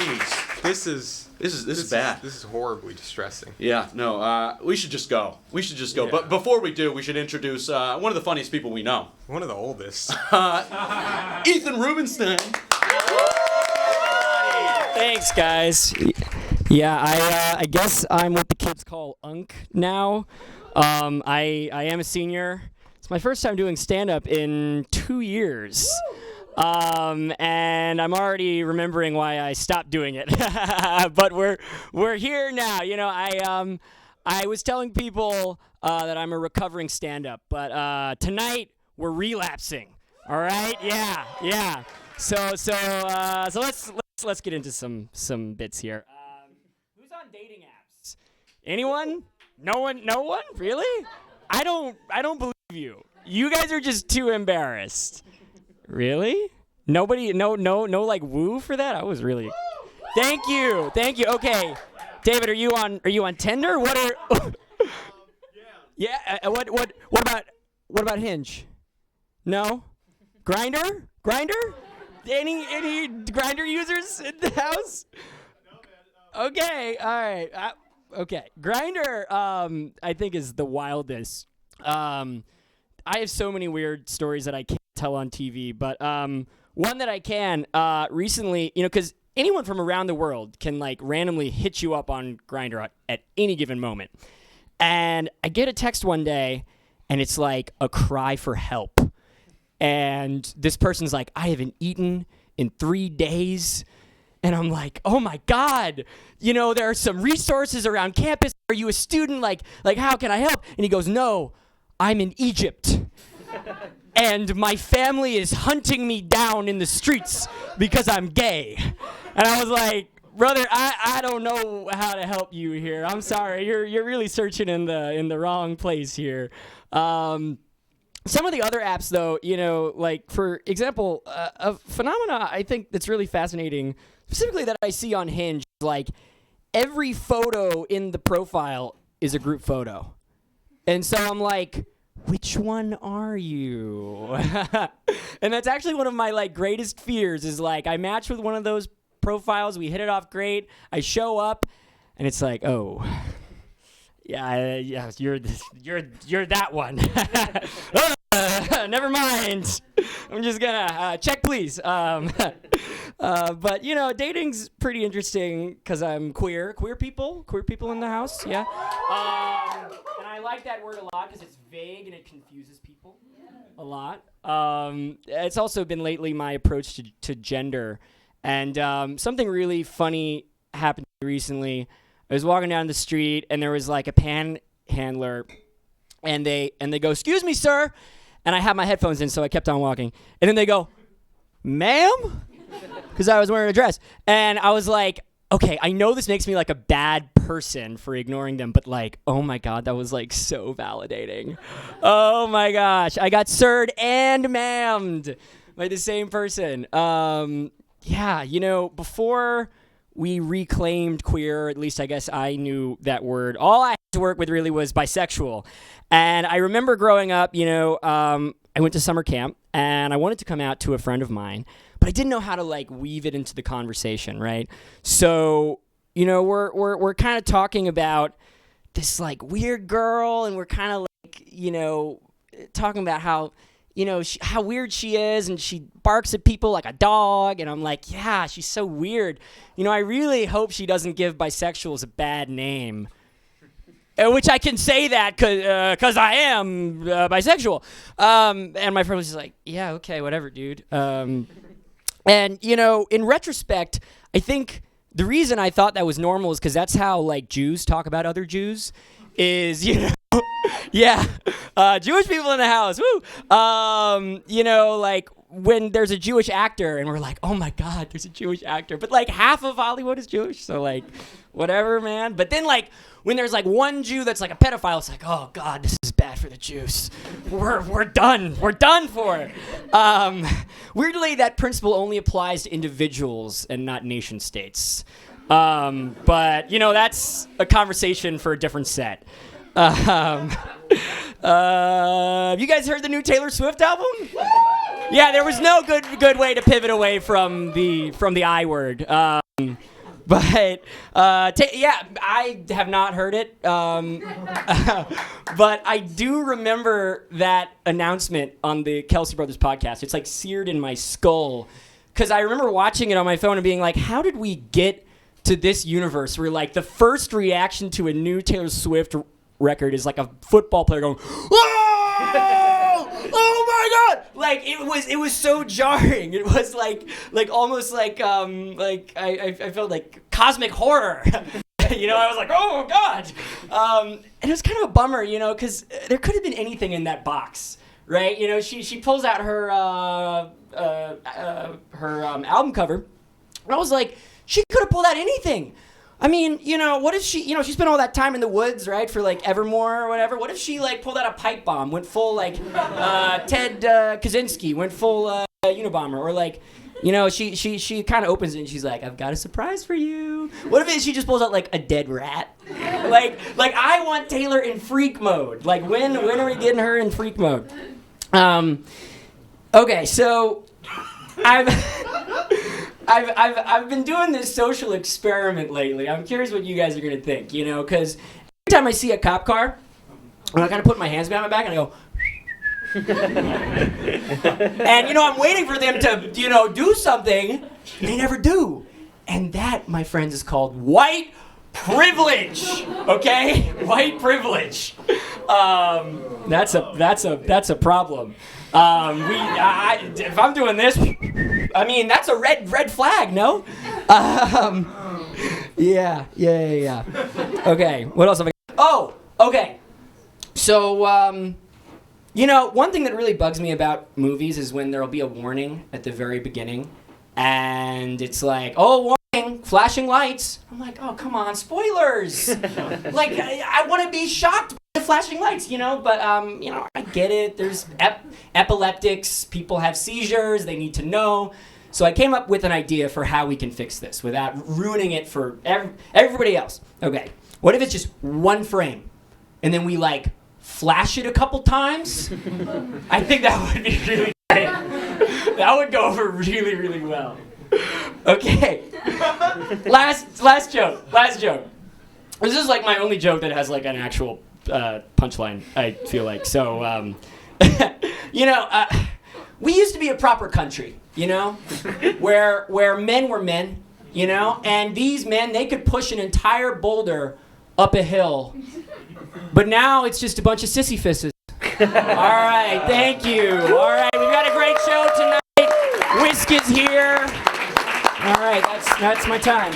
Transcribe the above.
Jeez, this is bad. This is horribly distressing. Yeah, no, we should just go. Yeah. But before we do, we should introduce one of the funniest people we know. One of the oldest. Ethan Rubenstein. Thanks, guys. Yeah, I guess I'm what the kids call Unk now. I am a senior. It's my first time doing stand-up in 2 years. And I'm already remembering why I stopped doing it. But we're here now. You know, I was telling people that I'm a recovering stand-up, but tonight we're relapsing. All right? Yeah. So let's get into some bits here. Who's on dating apps? Anyone? No one? Really? I don't believe you. You guys are just too embarrassed. Really? Nobody? No, like woo for that? I was really. Thank you. Okay, David, are you on Tinder? What are? Yeah. What about Hinge? No. Grindr? Any Grindr users in the house? Okay. All right. Okay. Grindr, I think is the wildest. I have so many weird stories that I can't tell on TV, but one that I can recently, you know, because anyone from around the world can like randomly hit you up on Grindr at any given moment. And I get a text one day, and it's like a cry for help. And this person's like, I haven't eaten in 3 days. And I'm like, oh my God, you know, there are some resources around campus. Are you a student? Like how can I help? And he goes, no, I'm in Egypt. And my family is hunting me down in the streets because I'm gay. And I was like, brother, I don't know how to help you here. I'm sorry. You're really searching in the wrong place here. Some of the other apps, though, you know, like, for example, a phenomena I think that's really fascinating, specifically that I see on Hinge, like, every photo in the profile is a group photo. And so I'm like, which one are you? And that's actually one of my, like, greatest fears is, like, I match with one of those profiles, we hit it off great, I show up, and it's like, oh... Yeah, you're that one. Never mind. I'm just gonna check, please. But you know, dating's pretty interesting because I'm queer people in the house. Yeah. And I like that word a lot because it's vague and it confuses people a lot. It's also been lately my approach to gender, and something really funny happened recently. I was walking down the street, and there was, like, a panhandler, and they go, excuse me, sir, and I had my headphones in, so I kept on walking, and then they go, ma'am? Because I was wearing a dress, and I was like, okay, I know this makes me, like, a bad person for ignoring them, but, like, oh, my God, that was, like, so validating. Oh, my gosh, I got sir'd and ma'amed by the same person. Yeah, you know, before... we reclaimed queer, at least I guess I knew that word. All I had to work with really was bisexual. And I remember growing up, you know, I went to summer camp, and I wanted to come out to a friend of mine, but I didn't know how to, like, weave it into the conversation, right? So, you know, we're kind of talking about this, like, weird girl, and we're kind of, like, you know, talking about how... you know, how weird she is, and she barks at people like a dog, and I'm like, yeah, she's so weird. You know, I really hope she doesn't give bisexuals a bad name. Which I can say that because I am bisexual. And my friend was just like, yeah, okay, whatever, dude. And, you know, in retrospect, I think the reason I thought that was normal is because that's how, like, Jews talk about other Jews is, you know, yeah, Jewish people in the house, woo! You know, like, when there's a Jewish actor, and we're like, oh my God, there's a Jewish actor, but, like, half of Hollywood is Jewish, so, like, whatever, man. But then, like, when there's, like, one Jew that's, like, a pedophile, it's like, oh God, this is bad for the Jews. We're done for. Weirdly, that principle only applies to individuals and not nation states. But, you know, that's a conversation for a different set. Have you guys heard the new Taylor Swift album? Yeah, there was no good way to pivot away from the I word. But yeah, I have not heard it. But I do remember that announcement on the Kelsey Brothers podcast. It's like seared in my skull because I remember watching it on my phone and being like, "How did we get to this universe where like the first reaction to a new Taylor Swift record is like a football player going, oh, oh my God!" Like it was so jarring. It was like almost like I felt like cosmic horror. You know, I was like, oh God. And it was kind of a bummer, you know, because there could have been anything in that box, right? You know, she pulls out her album cover, and I was like, she could have pulled out anything. I mean, you know, what if she, you know, she spent all that time in the woods, right, for like Evermore or whatever. What if she like pulled out a pipe bomb, went full like Ted Kaczynski, went full Unabomber, or like, you know, she kind of opens it and she's like, "I've got a surprise for you." What if she just pulls out like a dead rat? like I want Taylor in freak mode. Like when are we getting her in freak mode? Okay, so I've been doing this social experiment lately. I'm curious what you guys are gonna think, you know, because every time I see a cop car, I kind of put my hands behind my back and I go, and you know, I'm waiting for them to, you know, do something. They never do, and that, my friends, is called white privilege. Okay, white privilege. That's a problem. If I'm doing this, I mean, that's a red flag, no? Yeah. Okay, what else have I got? Oh, okay. So, you know, one thing that really bugs me about movies is when there'll be a warning at the very beginning, and it's like, oh, warning, flashing lights. I'm like, oh, come on, spoilers. Like, I want to be shocked by the flashing lights, you know, but, you know, I get it. There's epileptics, people have seizures, they need to know. So I came up with an idea for how we can fix this without ruining it for everybody else. Okay, what if it's just one frame, and then we, like, flash it a couple times? I think that would be really great. That would go over really, really well. Okay. Last joke. This is like my only joke that has like an actual punchline, I feel like. So, you know, we used to be a proper country, you know, where men were men, you know, and these men, they could push an entire boulder up a hill. But now it's just a bunch of sissy fisses. All right, thank you. All right, we've got a great show tonight. Whisk is here. All right, that's my time.